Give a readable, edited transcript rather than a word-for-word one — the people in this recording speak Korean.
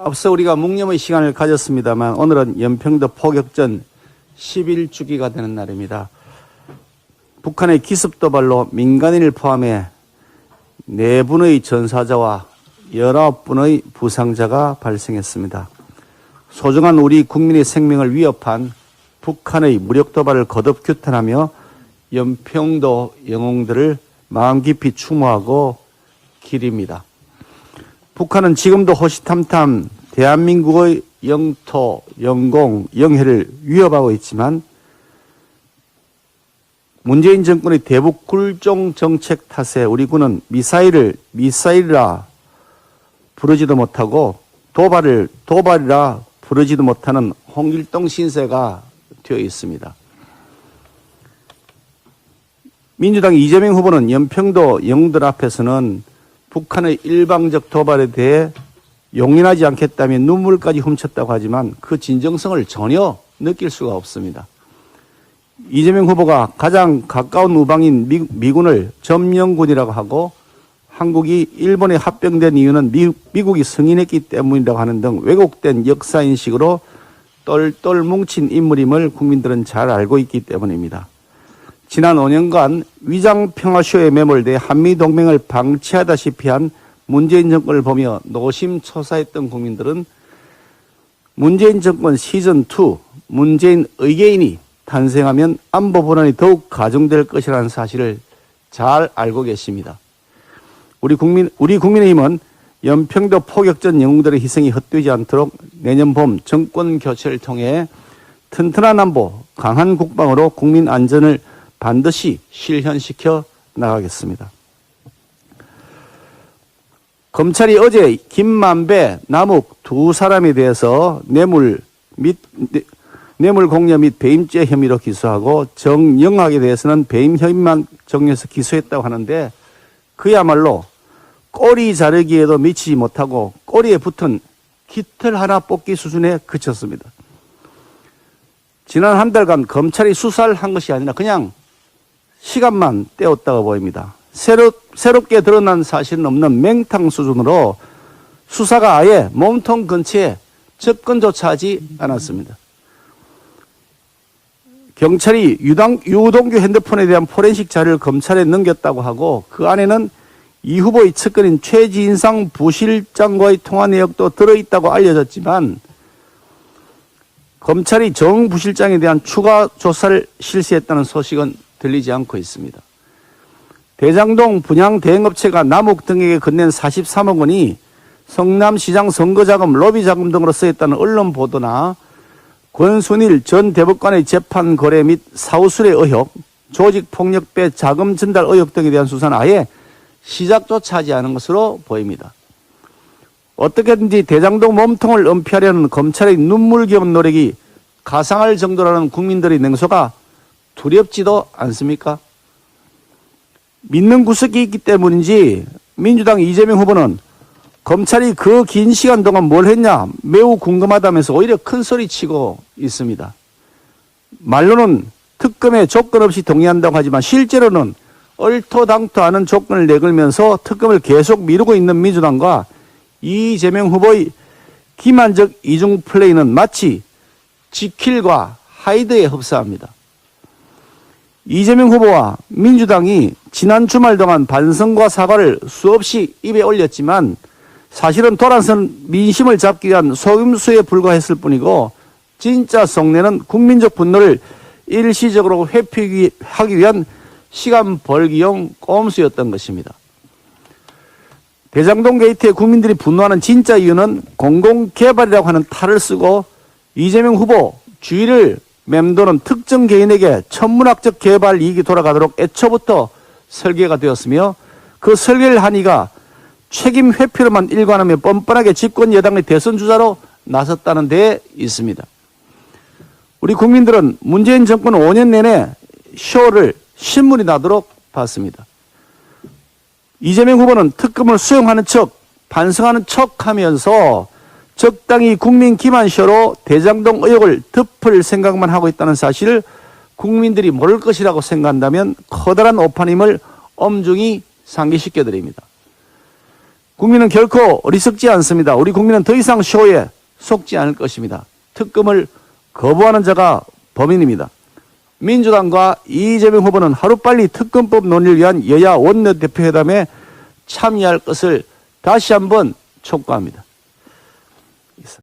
앞서 우리가 묵념의 시간을 가졌습니다만 오늘은 연평도 포격전 11주기가 되는 날입니다. 북한의 기습도발로 민간인을 포함해 4분의 전사자와 19분의 부상자가 발생했습니다. 소중한 우리 국민의 생명을 위협한 북한의 무력도발을 거듭 규탄하며 연평도 영웅들을 마음 깊이 추모하고 기립니다. 북한은 지금도 호시탐탐 대한민국의 영토, 영공, 영해를 위협하고 있지만 문재인 정권의 대북 굴종 정책 탓에 우리 군은 미사일이라 부르지도 못하고 도발이라 부르지도 못하는 홍길동 신세가 되어 있습니다. 민주당 이재명 후보는 연평도 영웅들 앞에서는 북한의 일방적 도발에 대해 용인하지 않겠다며 눈물까지 훔쳤다고 하지만 그 진정성을 전혀 느낄 수가 없습니다. 이재명 후보가 가장 가까운 우방인 미군을 점령군이라고 하고 한국이 일본에 합병된 이유는 미국이 승인했기 때문이라고 하는 등 왜곡된 역사인식으로 똘똘 뭉친 인물임을 국민들은 잘 알고 있기 때문입니다. 지난 5년간 위장평화쇼에 매몰돼 한미동맹을 방치하다시피 한 문재인 정권을 보며 노심초사했던 국민들은 문재인 정권 시즌2 문재인 의계인이 탄생하면 안보 불안이 더욱 가중될 것이라는 사실을 잘 알고 계십니다. 우리 국민의힘은 연평도 포격전 영웅들의 희생이 헛되지 않도록 내년 봄 정권 교체를 통해 튼튼한 안보, 강한 국방으로 국민 안전을 반드시 실현시켜 나가겠습니다. 검찰이 어제 김만배, 남욱 두 사람에 대해서 뇌물 공여 및 배임죄 혐의로 기소하고 정영학에 대해서는 배임 혐의만 정리해서 기소했다고 하는데 그야말로 꼬리 자르기에도 미치지 못하고 꼬리에 붙은 깃털 하나 뽑기 수준에 그쳤습니다. 지난 한 달간 검찰이 수사를 한 것이 아니라 그냥 시간만 때웠다고 보입니다. 새롭게 드러난 사실은 없는 맹탕 수준으로 수사가 아예 몸통 근처에 접근조차 하지 않았습니다. 경찰이 유동규 핸드폰에 대한 포렌식 자료를 검찰에 넘겼다고 하고 그 안에는 이 후보의 측근인 최진상 부실장과의 통화 내역도 들어있다고 알려졌지만 검찰이 정 부실장에 대한 추가 조사를 실시했다는 소식은 들리지 않고 있습니다. 대장동 분양 대행업체가 남욱 등에게 건넨 43억 원이 성남시장 선거자금, 로비자금 등으로 쓰였다는 언론 보도나 권순일 전 대법관의 재판 거래 및 사후수뢰 의혹, 조직폭력배 자금 전달 의혹 등에 대한 수사는 아예 시작조차 하지 않은 것으로 보입니다. 어떻게든지 대장동 몸통을 은폐하려는 검찰의 눈물겨운 노력이 가상할 정도라는 국민들의 냉소가 두렵지도 않습니까? 믿는 구석이 있기 때문인지 민주당 이재명 후보는 검찰이 그 긴 시간 동안 뭘 했냐 매우 궁금하다면서 오히려 큰 소리 치고 있습니다. 말로는 특검에 조건 없이 동의한다고 하지만 실제로는 얼토당토 않은 조건을 내걸면서 특검을 계속 미루고 있는 민주당과 이재명 후보의 기만적 이중 플레이는 마치 지킬과 하이드에 흡사합니다. 이재명 후보와 민주당이 지난 주말 동안 반성과 사과를 수없이 입에 올렸지만 사실은 돌아선 민심을 잡기 위한 속임수에 불과했을 뿐이고 진짜 속내는 국민적 분노를 일시적으로 회피하기 위한 시간 벌기용 꼼수였던 것입니다. 대장동 게이트에 국민들이 분노하는 진짜 이유는 공공개발이라고 하는 탈을 쓰고 이재명 후보 주의를 맴도는 특정 개인에게 천문학적 개발 이익이 돌아가도록 애초부터 설계가 되었으며 그 설계를 한 이가 책임 회피로만 일관하며 뻔뻔하게 집권 여당의 대선 주자로 나섰다는 데 있습니다. 우리 국민들은 문재인 정권 5년 내내 쇼를 신문이 나도록 봤습니다. 이재명 후보는 특검을 수용하는 척, 반성하는 척 하면서 적당히 국민 기만쇼로 대장동 의혹을 덮을 생각만 하고 있다는 사실을 국민들이 모를 것이라고 생각한다면 커다란 오판임을 엄중히 상기시켜드립니다. 국민은 결코 어리석지 않습니다. 우리 국민은 더 이상 쇼에 속지 않을 것입니다. 특검을 거부하는 자가 범인입니다. 민주당과 이재명 후보는 하루빨리 특검법 논의를 위한 여야 원내대표 회담에 참여할 것을 다시 한번 촉구합니다.